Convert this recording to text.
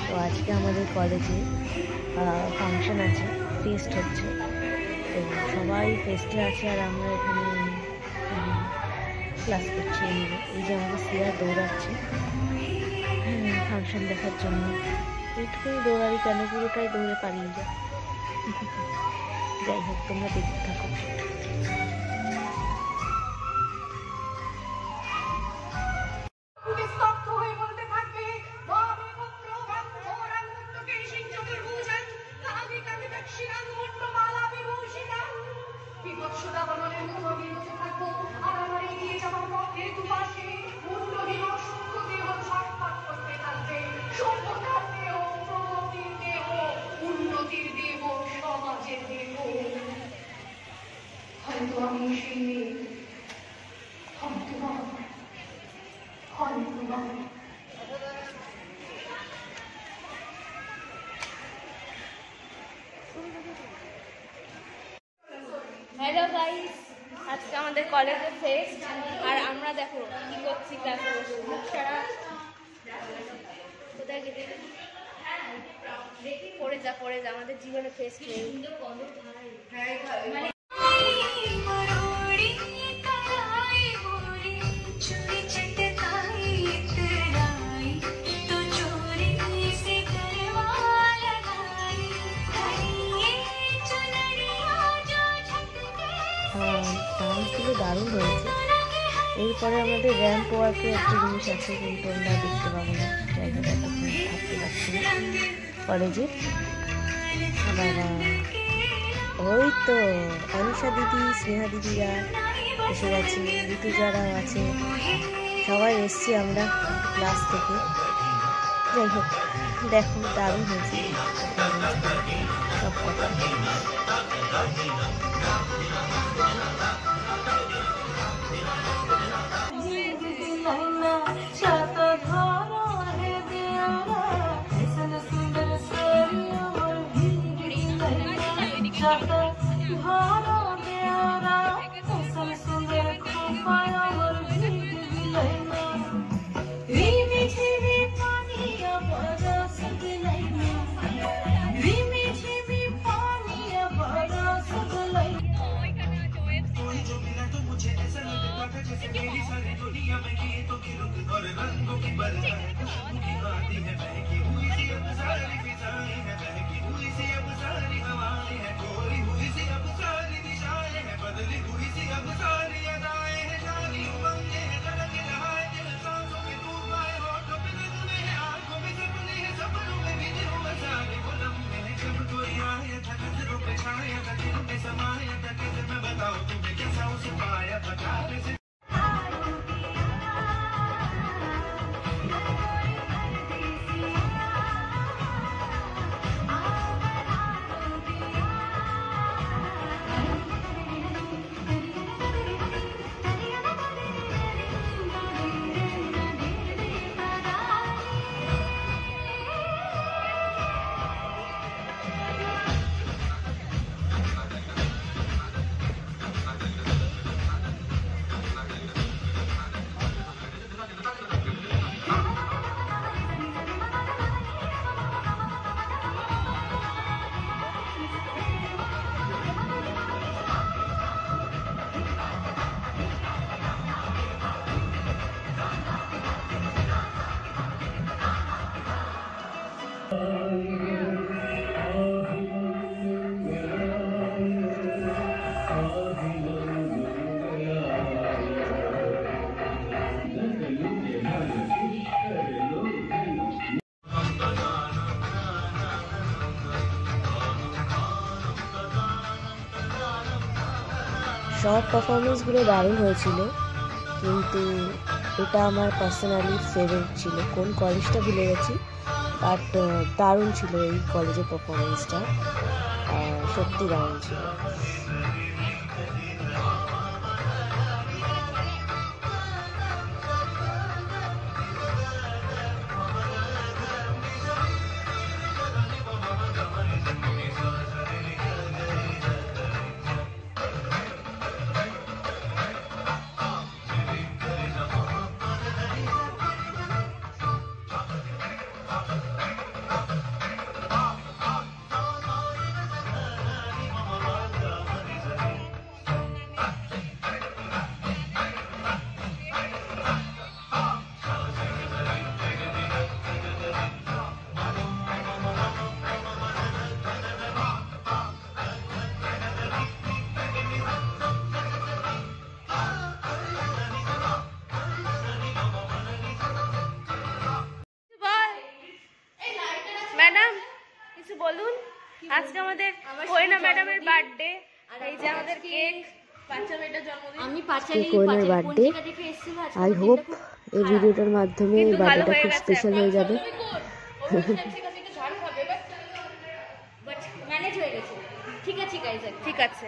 তো আজকে আমাদের কলেজে ফাংশন আছে, ফেস্ট হচ্ছে। তো সবাই ফেস্টে আছে আর আমরা এখানে ক্লাস করছি। এই যে আমাদের সিয়ার দৌড়াচ্ছে ফাংশন দেখার জন্য। একটুখানি দৌড়াই কেন, পুরোটাই দৌড়ে পালিয়ে যায়। যাই হোক, তোমরা দেখতে থাকো। হ্যালো গাইস, আজকে আমাদের কলেজে ফেস্ট আর আমরা দেখো কি করছি ক্লাসে বসে। মুখ সারা কোথায় গেলে দেখি পড়ে যা আমাদের জীবনে ফেস্ট নেই। ডান্সগুলো দারুণ হয়েছে। এরপরে আমাদের র্যাম্প ওয়ার্কে একটা জিনিস আছে, কিন্তু আমরা দেখতে পাবো না, জায়গাটা থাকতে পারছি না কলেজে। বাবা, ওই তো অনুষা দিদি, স্নেহা দিদিরা এসে গেছে, ঋতুজারাও আছে, সবাই এসছি আমরা ক্লাস থেকে। যাই হোক, দেখো দারুণ হয়েছে সব কথা। সব পারফরমেন্সগুলো দারুণ হয়েছিল, কিন্তু এটা আমার পার্সোনালি ফেভারিট ছিল। কোন কলেজটা ভুলে গেছি, বাট দারুণ ছিল এই কলেজের পারফরমেন্সটা, সত্যি দারুণ ছিল। ম্যাডাম কিছু বলুন। আজকে আমাদের কোয়েনা ম্যাডামের বার্থডে, আর এই যে আমাদের কেক, বাচ্চা মেয়েটার জন্মদিন। আমি কোয়েনার বার্থডে। আই হোপ এই ভিডিওটার মাধ্যমে এই বার্থডেটা খুব স্পেশাল হয়ে যাবে। ম্যানেজ হয়ে গেছে। ঠিক আছে গাইজ, ঠিক আছে।